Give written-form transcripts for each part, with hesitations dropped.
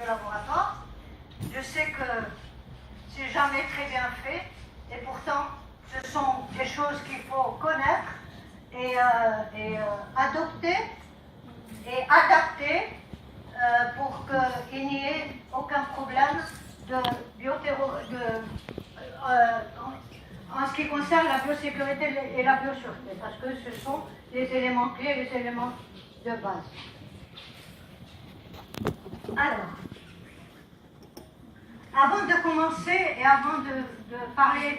de laboratoire. Je sais que c'est jamais très bien fait, et pourtant, ce sont des choses qu'il faut connaître et adopter et adapter pour qu'il n'y ait aucun problème en ce qui concerne la biosécurité et la biosureté, parce que ce sont les éléments clés, les éléments de base. Alors, avant de commencer et avant de parler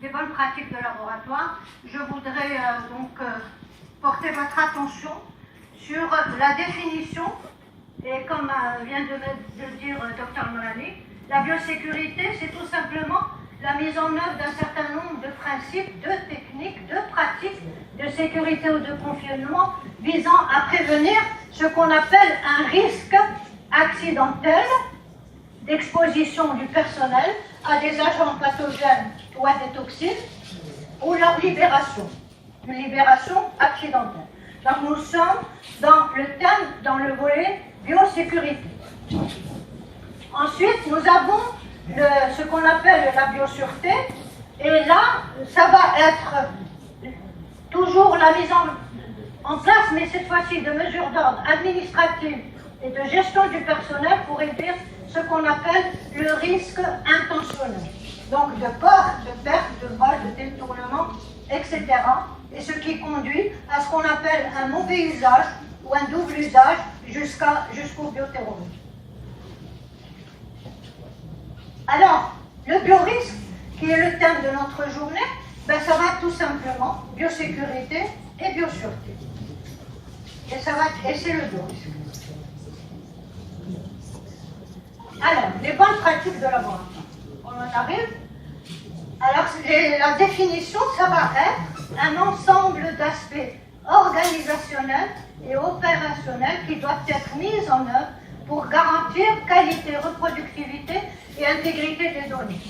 des bonnes pratiques de laboratoire, je voudrais porter votre attention sur la définition, et comme vient de le dire Dr Molani, la biosécurité, c'est tout simplement la mise en œuvre d'un certain nombre de principes, de techniques, de pratiques de sécurité ou de confinement visant à prévenir ce qu'on appelle un risque accidentel d'exposition du personnel à des agents pathogènes ou à des toxines, ou leur libération, une libération accidentelle. Donc nous sommes dans le thème, dans le volet biosécurité. Ensuite, nous avons ce qu'on appelle la biosureté, et là, ça va être toujours la mise en place, mais cette fois-ci de mesures d'ordre administratif et de gestion du personnel pour réduire ce qu'on appelle le risque intentionnel. Donc de perte, de vol, de détournement, etc. Et ce qui conduit à ce qu'on appelle un mauvais usage ou un double usage jusqu'au bioterrorisme. Alors, le biorisque, qui est le thème de notre journée, ça va être tout simplement biosécurité et biosureté. Et c'est le biorisque. Alors, les bonnes pratiques de laboratoire. On en arrive. Alors, la définition, ça va être un ensemble d'aspects organisationnels et opérationnels qui doivent être mis en œuvre pour garantir qualité, reproductivité et intégrité des données.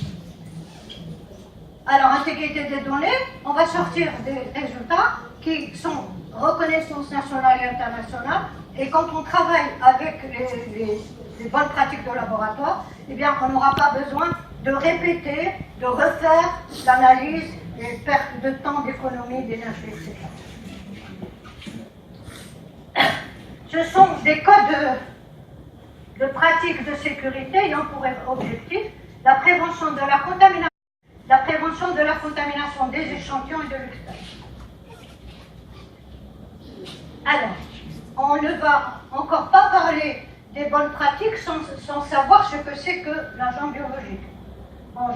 Alors, intégrité des données, on va sortir des résultats qui sont reconnaissance nationale et internationale, et quand on travaille avec les bonnes pratiques de laboratoire, eh bien, on n'aura pas besoin de répéter, de refaire l'analyse, les pertes de temps, d'économie, d'énergie, etc. Ce sont des codes de pratiques de sécurité ayant pour objectif la prévention de la contamination des échantillons et de l'expérience. Alors, on ne va encore pas parler des bonnes pratiques sans savoir ce que c'est que l'agent biologique. Bon,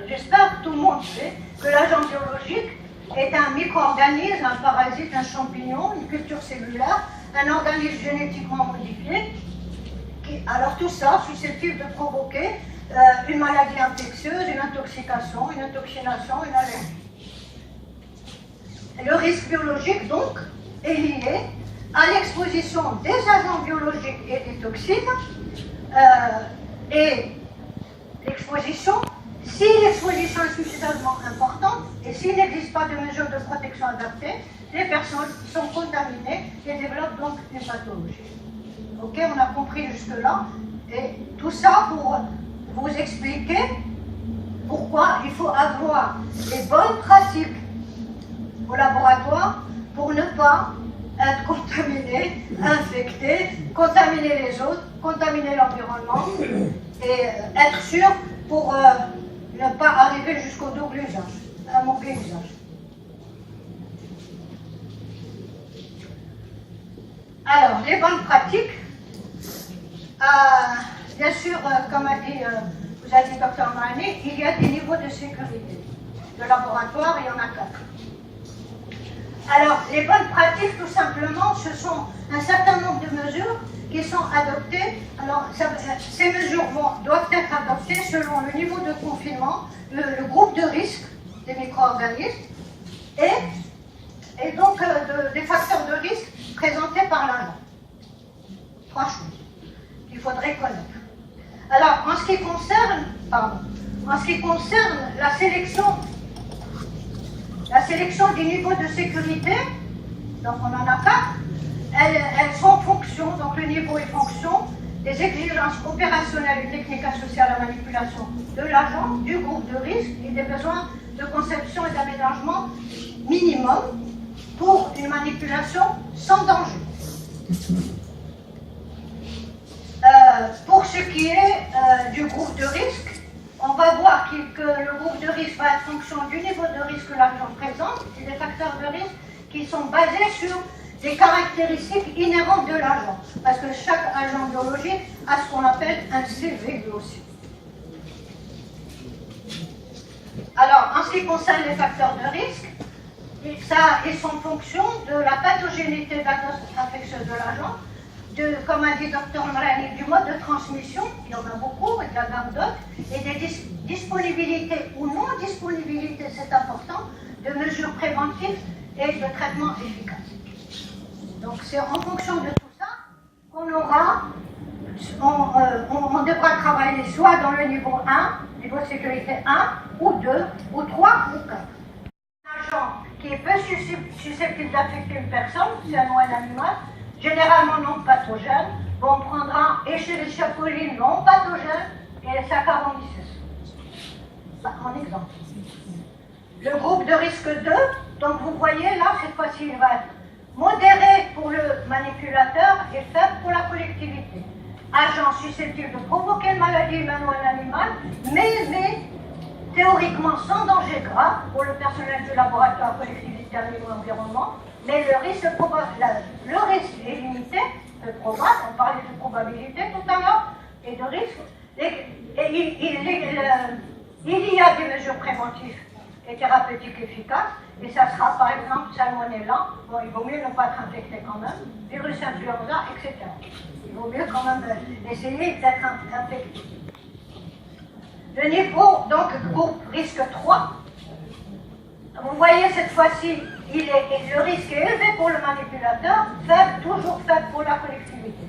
j'espère que tout le monde sait que l'agent biologique est un micro-organisme, un parasite, un champignon, une culture cellulaire, un organisme génétiquement modifié. Alors tout ça susceptible de provoquer une maladie infectieuse, une intoxication, une intoxination, une allergie. Le risque biologique, donc, est lié à l'exposition des agents biologiques et des toxines, et l'exposition, si l'exposition est suffisamment importante et s'il n'existe pas de mesures de protection adaptées, les personnes sont contaminées et développent donc une pathologie. Ok, on a compris jusque-là, et tout ça pour vous expliquer pourquoi il faut avoir les bonnes pratiques au laboratoire pour ne pas être contaminé, infecté, contaminer les autres, contaminer l'environnement, et être sûr pour ne pas arriver jusqu'au double usage, un mauvais usage. Alors, les bonnes pratiques, bien sûr, comme vous a dit Dr Molani, il y a des niveaux de sécurité. De laboratoire, il y en a 4. Alors, les bonnes pratiques, tout simplement, ce sont un certain nombre de mesures qui sont adoptées. Alors, ces mesures doivent être adoptées selon le niveau de confinement, le groupe de risque des micro-organismes et donc des facteurs de risque présentés par l'agent. 3 choses qu'il faudrait connaître. Alors, en ce qui concerne la sélection des niveaux de sécurité, donc on en a 4, elles sont en fonction, donc le niveau est fonction des exigences opérationnelles et techniques associées à la manipulation de l'agent, du groupe de risque et des besoins de conception et d'aménagement minimum pour une manipulation sans danger. Pour ce qui est du groupe de risque, on va voir que le groupe de risque va être fonction du niveau de risque que l'agent présente et des facteurs de risque qui sont basés sur des caractéristiques inhérentes de l'agent. Parce que chaque agent biologique a ce qu'on appelle un CV aussi. Alors, en ce qui concerne les facteurs de risque, ils sont fonction de la pathogénité infectieuse de l'agent, comme a dit Dr Mrani, du mode de transmission, il y en a beaucoup, il y en a d'autres, et des disponibilités ou non-disponibilités, c'est important, de mesures préventives et de traitements efficaces. Donc c'est en fonction de tout ça qu'on aura, on devra travailler soit dans le niveau 1, niveau de sécurité 1, ou 2, ou 3, ou 4. Un agent qui est peu susceptible d'affecter une personne, c'est un animal, généralement non pathogène. Bon, on prendra Escherichia coli non pathogène et Saccharomyces. En exemple. Le groupe de risque 2, donc vous voyez là, cette fois-ci, il va être modéré pour le manipulateur et faible pour la collectivité. Agent susceptible de provoquer une maladie humaine ou un animal, mais théoriquement sans danger grave pour le personnel du laboratoire, collectivité, animaux et environnement, mais le risque est limité, peu probable, on parlait de probabilité tout à l'heure, et de risque. Il y a des mesures préventives et thérapeutiques efficaces, et ça sera par exemple salmonella, bon, il vaut mieux ne pas être infecté quand même, virus influenza, etc. Il vaut mieux quand même essayer d'être infecté. Le niveau, donc, groupe risque 3, vous voyez cette fois-ci, le risque est élevé pour le manipulateur, faible, toujours faible pour la collectivité.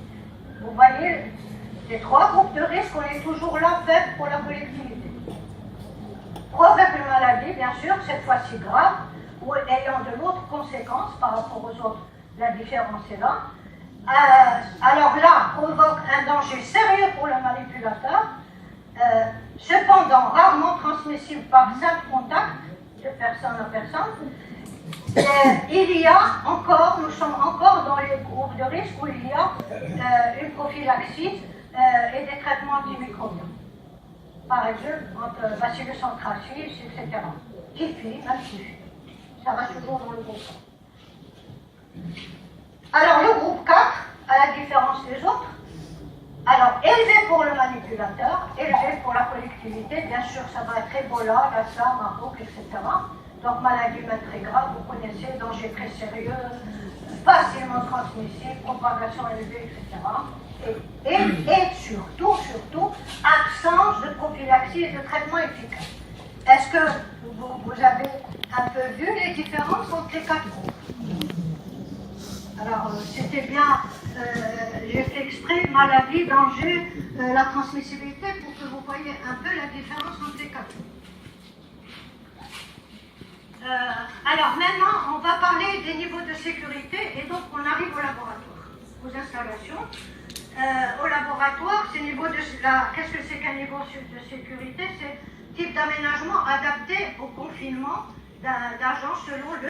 Vous voyez, les 3 groupes de risque, on est toujours là, faible pour la collectivité. Provoque une maladie, bien sûr, cette fois-ci grave, ou ayant de l'autre conséquence par rapport aux autres, la différence est là. Alors là, provoque un danger sérieux pour le manipulateur, cependant rarement transmissible par simple contact de personne à personne. Il y a encore, nous sommes encore dans les groupes de risque où il y a une prophylaxie et des traitements antimicrobiens. Par exemple, entre Bacillus anthracis, etc. Typhi, même Typhi. Ça reste toujours dans le groupe 4. Alors, le groupe 4, à la différence des autres, alors élevé pour le manipulateur, élevé pour la collectivité, bien sûr, ça va être Ebola, Lassa, Maroc, etc. Donc, maladie humaine très grave, vous connaissez, danger très sérieux, facilement transmissible, propagation élevée, etc. Et surtout, absence de prophylaxie et de traitement efficace. Est-ce que vous avez un peu vu les différences entre les 4 groupes? Alors, c'était bien, j'ai fait exprès, maladie, danger, la transmissibilité, pour que vous voyez un peu la différence entre les 4 groupes. Alors maintenant, on va parler des niveaux de sécurité et donc on arrive au laboratoire, aux installations. Au laboratoire, ces niveaux de qu'est-ce que c'est qu'un niveau de sécurité? C'est type d'aménagement adapté au confinement d'un agent selon le